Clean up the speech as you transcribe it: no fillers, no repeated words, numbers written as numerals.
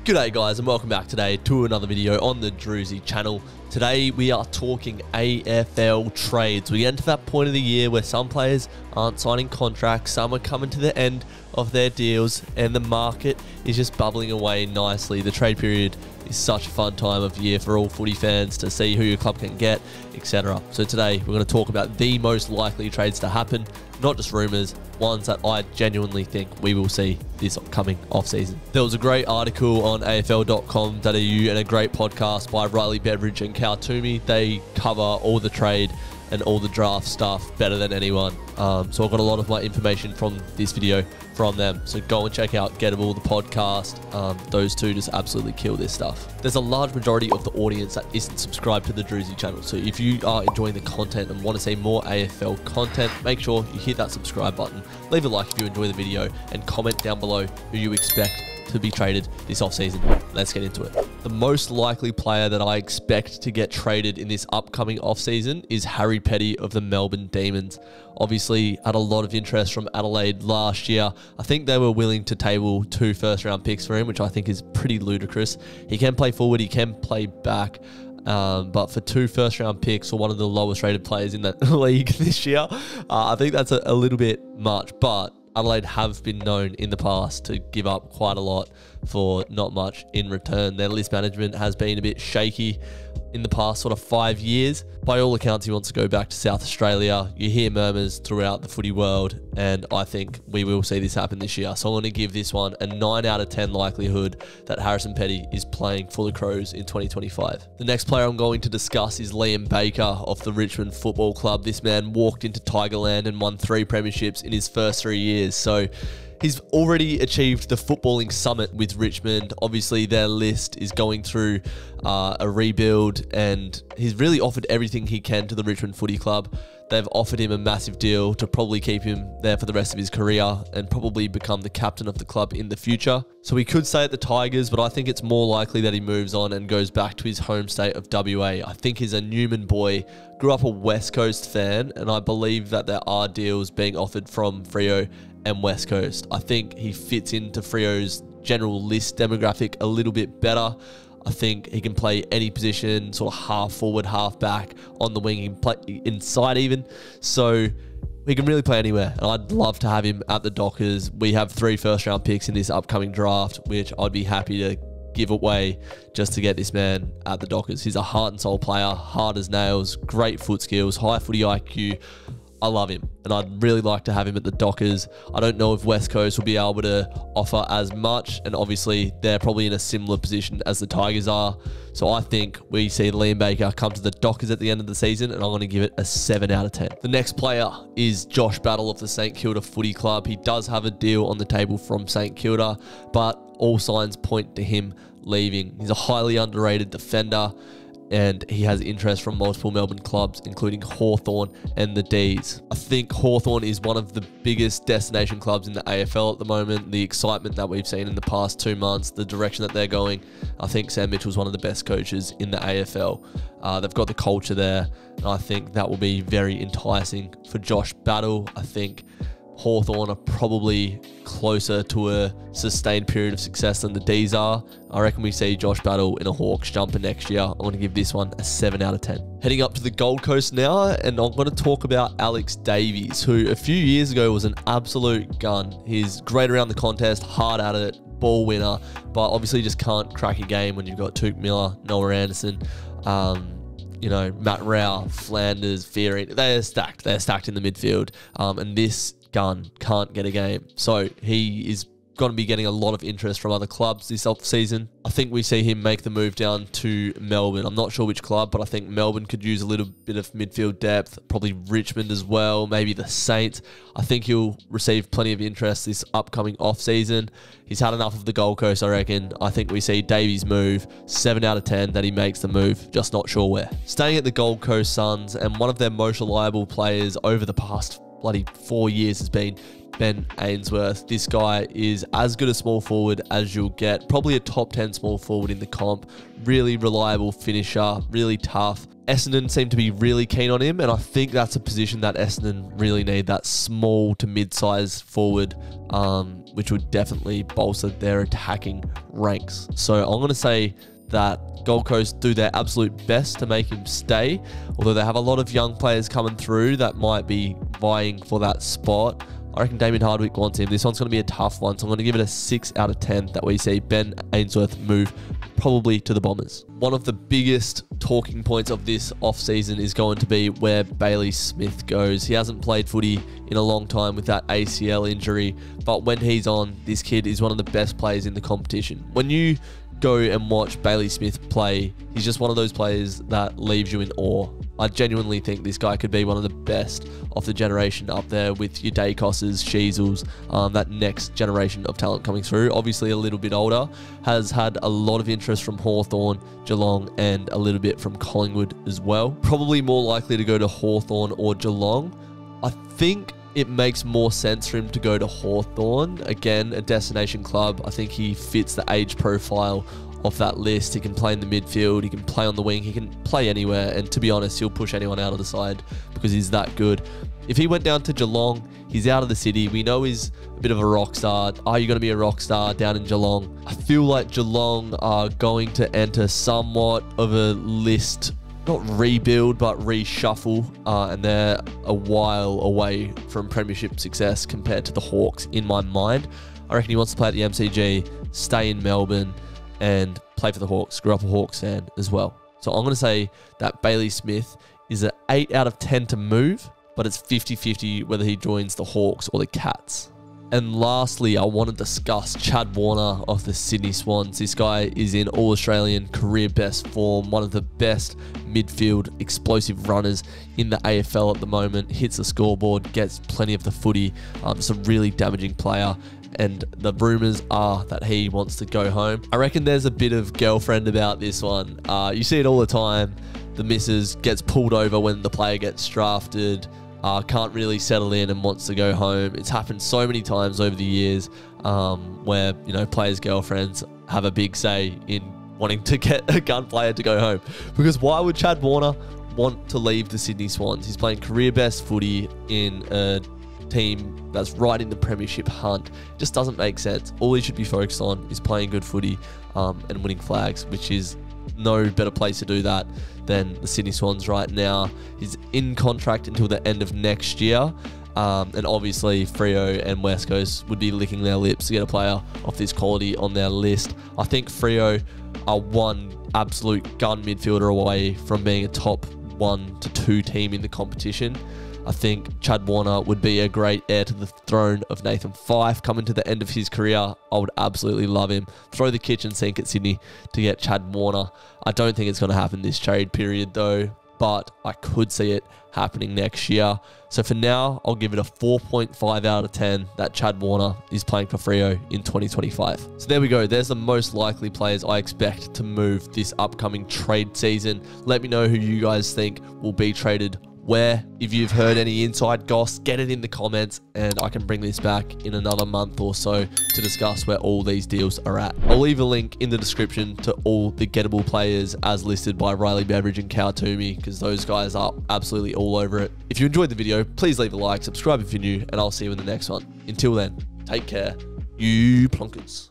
G'day guys and welcome back today to another video on the Davies channel. Today we are talking AFL trades. We get to that point of the year where some players aren't signing contracts, some are coming to the end of their deals, and the market is just bubbling away nicely. The trade period is such a fun time of year for all footy fans to see who your club can get, etc. So today we're going to talk about the most likely trades to happen, not just rumours, ones that I genuinely think we will see this upcoming off-season. There was a great article on afl.com.au and a great podcast by Riley Beveridge and Cal Toomey. They cover all the trade and all the draft stuff better than anyone. So I got a lot of my information from this video from them. So go and check out Gettable, the podcast. Those two just absolutely kill this stuff. There's a large majority of the audience that isn't subscribed to the Davies channel. So if you are enjoying the content and want to see more AFL content, make sure you hit that subscribe button, leave a like if you enjoy the video, and comment down below who you expect to be traded this offseason. Let's get into it. The most likely player that I expect to get traded in this upcoming offseason is Harry Petty of the Melbourne Demons. Obviously had a lot of interest from Adelaide last year. I think they were willing to table 2 first-round picks for him, which I think is pretty ludicrous. He can play forward, he can play back, but for 2 first-round picks for one of the lowest-rated players in the league this year, I think that's a little bit much. But Adelaide have been known in the past to give up quite a lot for not much in return. Their list management has been a bit shaky in the past sort of 5 years. By all accounts, he wants to go back to South Australia. You hear murmurs throughout the footy world, and I think we will see this happen this year. So I'm going to give this one a 9 out of 10 likelihood that Harrison Petty is playing for the Crows in 2025. The next player I'm going to discuss is Liam Baker of the Richmond Football Club. This man walked into Tigerland and won 3 premierships in his first 3 years. So he's already achieved the footballing summit with Richmond. Obviously, their list is going through a rebuild, and he's really offered everything he can to the Richmond Footy Club. They've offered him a massive deal to probably keep him there for the rest of his career and probably become the captain of the club in the future. So we could say at the Tigers, but I think it's more likely that he moves on and goes back to his home state of WA. I think he's a Newman boy, grew up a West Coast fan, and I believe that there are deals being offered from Freo and West Coast. I think he fits into Freo's general list demographic a little bit better. I think he can play any position, sort of half forward, half back, on the wing. He can play inside even. So he can really play anywhere. And I'd love to have him at the Dockers. We have 3 first-round picks in this upcoming draft, which I'd be happy to give away just to get this man at the Dockers. He's a heart and soul player, hard as nails, great foot skills, high footy IQ. I love him, and I'd really like to have him at the Dockers. I don't know if West Coast will be able to offer as much, and obviously they're probably in a similar position as the Tigers are. So I think we see Liam Baker come to the Dockers at the end of the season, and I'm going to give it a 7 out of 10. The next player is Josh Battle of the St Kilda Footy Club. He does have a deal on the table from St Kilda, but all signs point to him leaving. He's a highly underrated defender, and he has interest from multiple Melbourne clubs, including Hawthorn and the D's. I think Hawthorn is one of the biggest destination clubs in the AFL at the moment. The excitement that we've seen in the past 2 months, the direction that they're going, I think Sam Mitchell's one of the best coaches in the AFL. They've got the culture there, and I think that will be very enticing for Josh Battle. I think Hawthorn are probably closer to a sustained period of success than the D's are. I reckon we see Josh Battle in a Hawks jumper next year. I'm going to give this one a 7 out of 10. Heading up to the Gold Coast now, and I'm going to talk about Alex Davies, who a few years ago was an absolute gun. He's great around the contest, hard at it, ball winner, but obviously just can't crack a game when you've got Tuke Miller, Noah Anderson, you know, Matt Rao, Flanders, Fearing. They're stacked. They're stacked in the midfield, and this gun can't get a game. So he is going to be getting a lot of interest from other clubs this off-season. I think we see him make the move down to Melbourne. I'm not sure which club, but I think Melbourne could use a little bit of midfield depth, probably Richmond as well, maybe the Saints. I think he'll receive plenty of interest this upcoming off-season. He's had enough of the Gold Coast, I reckon. I think we see Davies move, 7 out of 10 that he makes the move, just not sure where. Staying at the Gold Coast Suns, and one of their most reliable players over the past bloody 4 years has been Ben Ainsworth. This guy is as good a small forward as you'll get. Probably a top 10 small forward in the comp. Really reliable finisher, really tough. Essendon seem to be really keen on him, and I think that's a position that Essendon really need, that small to mid-size forward, which would definitely bolster their attacking ranks. So I'm going to say that Gold Coast do their absolute best to make him stay, although they have a lot of young players coming through that might be vying for that spot. I reckon Damien Hardwick wants him. This one's going to be a tough one, so I'm going to give it a 6 out of 10 that we see Ben Ainsworth move probably to the Bombers. One of the biggest talking points of this off-season is going to be where Bailey Smith goes. He hasn't played footy in a long time with that ACL injury, but when he's on, this kid is one of the best players in the competition. When you go and watch Bailey Smith play, he's just one of those players that leaves you in awe. I genuinely think this guy could be one of the best of the generation up there with your Dacos's, Sheezels, that next generation of talent coming through. Obviously a little bit older, has had a lot of interest from Hawthorn, Geelong, and a little bit from Collingwood as well. Probably more likely to go to Hawthorn or Geelong. I think it makes more sense for him to go to Hawthorn. Again, a destination club. I think he fits the age profile of that list. He can play in the midfield, he can play on the wing, he can play anywhere, and to be honest, he'll push anyone out of the side because he's that good. If he went down to Geelong, he's out of the city. We know he's a bit of a rock star. Are you going to be a rock star down in Geelong? I feel like Geelong are going to enter somewhat of a list, not rebuild, but reshuffle, and they're a while away from premiership success compared to the Hawks in my mind. I reckon he wants to play at the MCG, stay in Melbourne, and play for the Hawks. Grew up a Hawks fan as well. So I'm going to say that Bailey Smith is an 8 out of 10 to move, but it's 50-50 whether he joins the Hawks or the Cats. And lastly, I want to discuss Chad Warner of the Sydney Swans. This guy is in All-Australian career best form, one of the best midfield explosive runners in the AFL at the moment. Hits the scoreboard, gets plenty of the footy. Just a really damaging player. And the rumours are that he wants to go home. I reckon there's a bit of girlfriend about this one. You see it all the time. The missus gets pulled over when the player gets drafted, can't really settle in and wants to go home. It's happened so many times over the years where, you know, players' girlfriends have a big say in wanting to get a gun player to go home. Because why would Chad Warner want to leave the Sydney Swans? He's playing career best footy in a team that's right in the premiership hunt. It just doesn't make sense. All he should be focused on is playing good footy and winning flags, which is no better place to do that than the Sydney Swans right now. He's in contract until the end of next year, and obviously Freo and West Coast would be licking their lips to get a player of this quality on their list. I think Freo are one absolute gun midfielder away from being a top 1 to 2 team in the competition. I think Chad Warner would be a great heir to the throne of Nathan Fyfe coming to the end of his career. I would absolutely love him. Throw the kitchen sink at Sydney to get Chad Warner. I don't think it's going to happen this trade period though, but I could see it happening next year. So for now, I'll give it a 4.5 out of 10 that Chad Warner is playing for Freo in 2025. So there we go. There's the most likely players I expect to move this upcoming trade season. Let me know who you guys think will be traded where. If you've heard any inside goss, get it in the comments and I can bring this back in another month or so to discuss where all these deals are at. I'll leave a link in the description to all the gettable players as listed by Riley Beveridge and Cal Toomey, because those guys are absolutely all over it. If you enjoyed the video, please leave a like, subscribe if you're new, and I'll see you in the next one. Until then, take care, you plonkers.